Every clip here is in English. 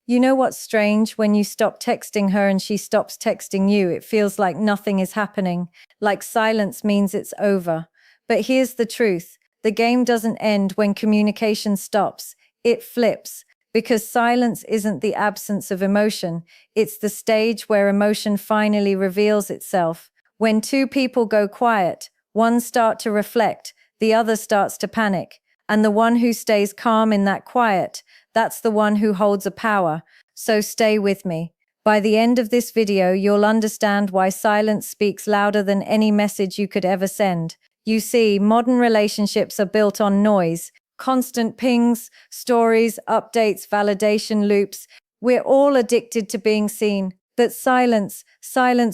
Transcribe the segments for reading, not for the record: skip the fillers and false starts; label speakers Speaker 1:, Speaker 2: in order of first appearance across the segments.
Speaker 1: You know what's strange? When you stop texting her and she stops texting you, it feels like nothing is happening, like silence means it's over. But here's the truth: the game doesn't end when communication stops, it flips. Because silence isn't the absence of emotion, it's the stage where emotion finally reveals itself. When two people go quiet, one starts to reflect, the other starts to panic. And the one who stays calm in that quiet, that's the one who holds a power. So stay with me. By the end of this video, you'll understand why silence speaks louder than any message you could ever send. You see, modern relationships are built on noise, constant pings, stories, updates, validation loops. We're all addicted to being seen. But silence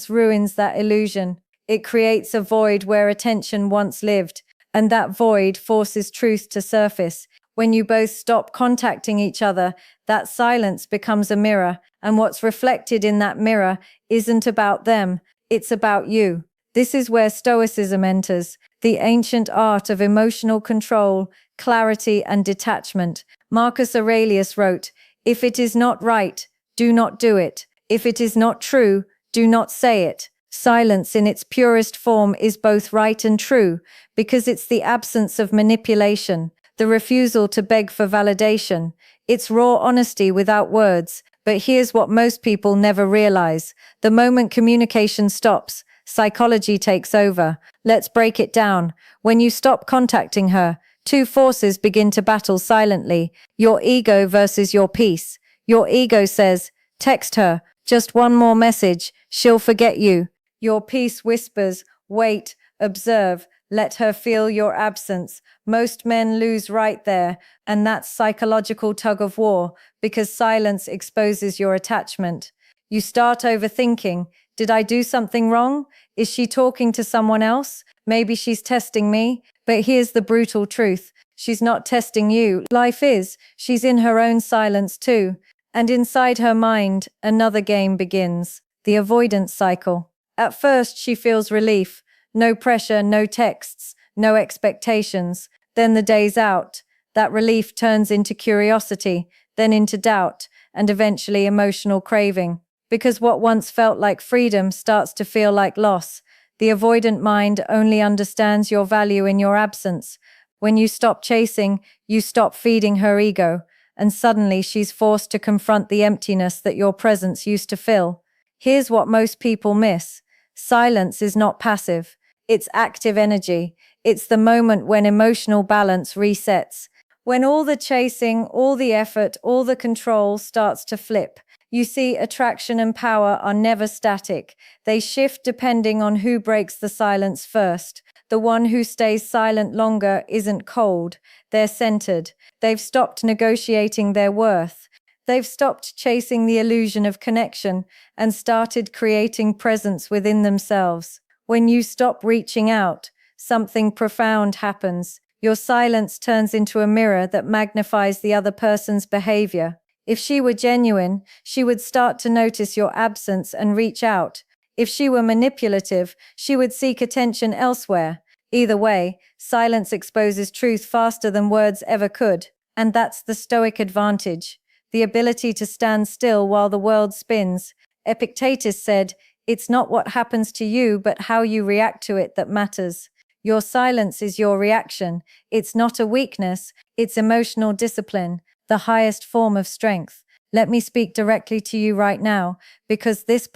Speaker 1: ruins that illusion. It creates a void where attention once lived, and that void forces truth to surface. When you both stop contacting each other, that silence becomes a mirror, and what's reflected in that mirror isn't about them, it's about you. This is where Stoicism enters, the ancient art of emotional control, clarity, and detachment. Marcus Aurelius wrote, "If it is not right, do not do it. If it is not true, do not say it." Silence in its purest form is both right and true, because it's the absence of manipulation, the refusal to beg for validation. It's raw honesty without words. But here's what most people never realize: the moment communication stops, psychology takes over. Let's break it down. When you stop contacting her, two forces begin to battle silently: your ego versus your peace. Your ego says, "Text her, just one more message, she'll forget you." Your peace whispers, "Wait, observe, let her feel your absence." Most men lose right there, and that's psychological tug of war, because silence exposes your attachment. You start overthinking: did I do something wrong? Is she talking to someone else? Maybe she's testing me. But here's the brutal truth: she's not testing you. Life is. She's in her own silence too. And inside her mind, another game begins: the avoidance cycle. At first, she feels relief. No pressure, no texts, no expectations. Then the day's out. That relief turns into curiosity, then into doubt, and eventually emotional craving. Because what once felt like freedom starts to feel like loss. The avoidant mind only understands your value in your absence. When you stop chasing, you stop feeding her ego, and suddenly she's forced to confront the emptiness that your presence used to fill. Here's what most people miss: silence is not passive, it's active energy. It's the moment when emotional balance resets, when all the chasing, all the effort, all the control starts to flip. You see, attraction and power are never static. They shift depending on who breaks the silence first. The one who stays silent longer isn't cold, they're centered. They've stopped negotiating their worth. They've stopped chasing the illusion of connection and started creating presence within themselves. When you stop reaching out, something profound happens. Your silence turns into a mirror that magnifies the other person's behavior. If she were genuine, she would start to notice your absence and reach out. If she were manipulative, she would seek attention elsewhere. Either way, silence exposes truth faster than words ever could. And that's the Stoic advantage: the ability to stand still while the world spins. Epictetus said, "It's not what happens to you, but how you react to it that matters." Your silence is your reaction. It's not a weakness, it's emotional discipline, the highest form of strength. Let me speak directly to you right now, because this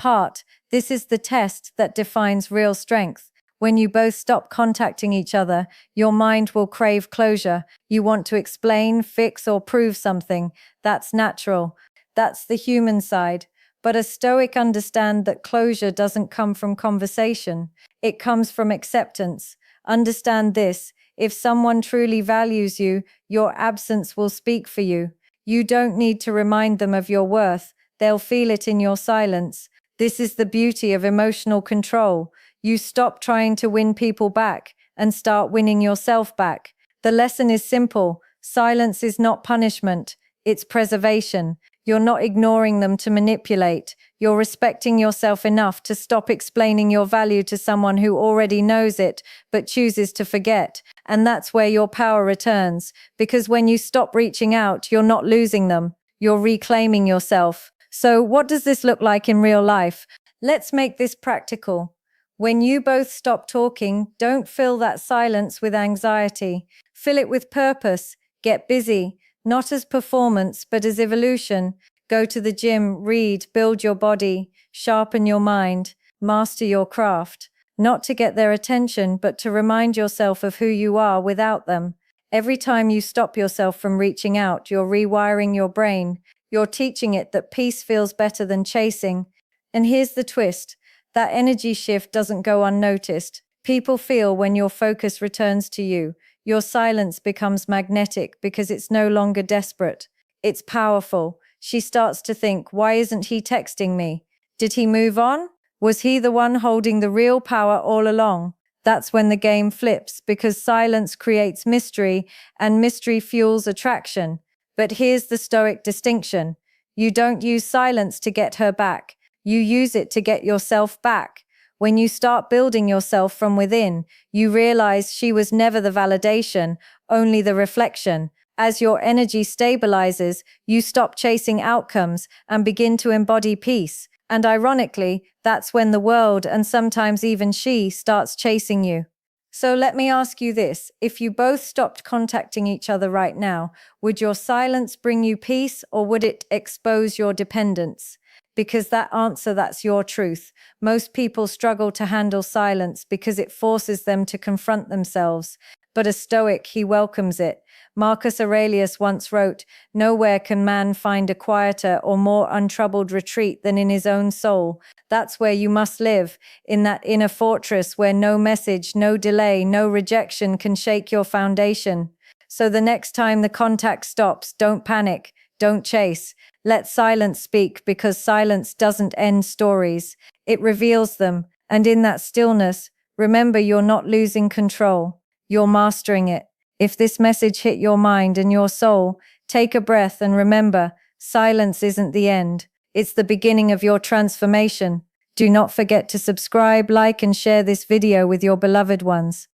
Speaker 1: is the test that defines real strength. When you both stop contacting each other, your mind will crave closure. You want to explain, fix, or prove something. That's natural. That's the human side. But a Stoic understands that closure doesn't come from conversation. It comes from acceptance. Understand this: if someone truly values you, your absence will speak for you. You don't need to remind them of your worth. They'll feel it in your silence. This is the beauty of emotional control. You stop trying to win people back and start winning yourself back. The lesson is simple: silence is not punishment, it's preservation. You're not ignoring them to manipulate. You're respecting yourself enough to stop explaining your value to someone who already knows it, but chooses to forget. And that's where your power returns, because when you stop reaching out, you're not losing them. You're reclaiming yourself. So, what does this look like in real life? Let's make this practical. When you both stop talking, don't fill that silence with anxiety. Fill it with purpose. Get busy, not as performance, but as evolution. Go to the gym, read, build your body, sharpen your mind, master your craft. Not to get their attention, but to remind yourself of who you are without them. Every time you stop yourself from reaching out, you're rewiring your brain. You're teaching it that peace feels better than chasing. And here's the twist. That energy shift doesn't go unnoticed. People feel when your focus returns to you. Your silence becomes magnetic because it's no longer desperate. It's powerful. She starts to think, why isn't he texting me? Did he move on? Was he the one holding the real power all along? That's when the game flips, because silence creates mystery and mystery fuels attraction. But here's the stoic distinction. You don't use silence to get her back. You use it to get yourself back. When you start building yourself from within, you realize she was never the validation, only the reflection. As your energy stabilizes, you stop chasing outcomes and begin to embody peace. And ironically, that's when the world, and sometimes even she, starts chasing you. So let me ask you this. If you both stopped contacting each other right now, would your silence bring you peace, or would it expose your dependence? Because that's your truth. Most people struggle to handle silence because it forces them to confront themselves. But a Stoic, he welcomes it. Marcus Aurelius once wrote, "Nowhere can man find a quieter or more untroubled retreat than in his own soul." That's where you must live, in that inner fortress where no message, no delay, no rejection can shake your foundation. So the next time the contact stops, don't panic, don't chase. Let silence speak, because silence doesn't end stories. It reveals them. And in that stillness, remember, you're not losing control. You're mastering it. If this message hit your mind and your soul, take a breath and remember, silence isn't the end. It's the beginning of your transformation. Do not forget to subscribe, like, and share this video with your beloved ones.